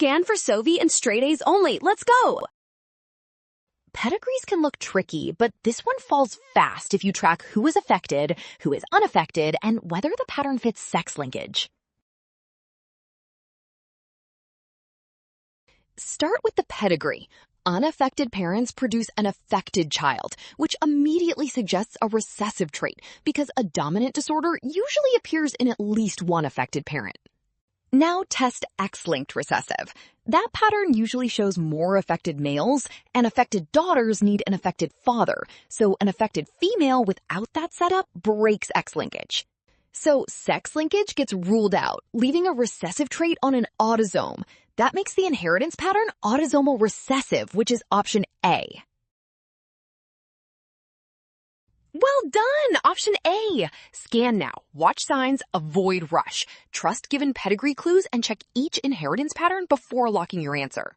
Scan for Sovi and straight A's only. Let's go! Pedigrees can look tricky, but this one falls fast if you track who is affected, who is unaffected, and whether the pattern fits sex linkage. Start with the pedigree. Unaffected parents produce an affected child, which immediately suggests a recessive trait because a dominant disorder usually appears in at least one affected parent. Now test X-linked recessive. That pattern usually shows more affected males, and affected daughters need an affected father, so an affected female without that setup breaks X-linkage. So sex linkage gets ruled out, leaving a recessive trait on an autosome. That makes the inheritance pattern autosomal recessive, which is option A. Well done! Option A. Scan now. Watch signs, avoid rush. Trust given pedigree clues and check each inheritance pattern before locking your answer.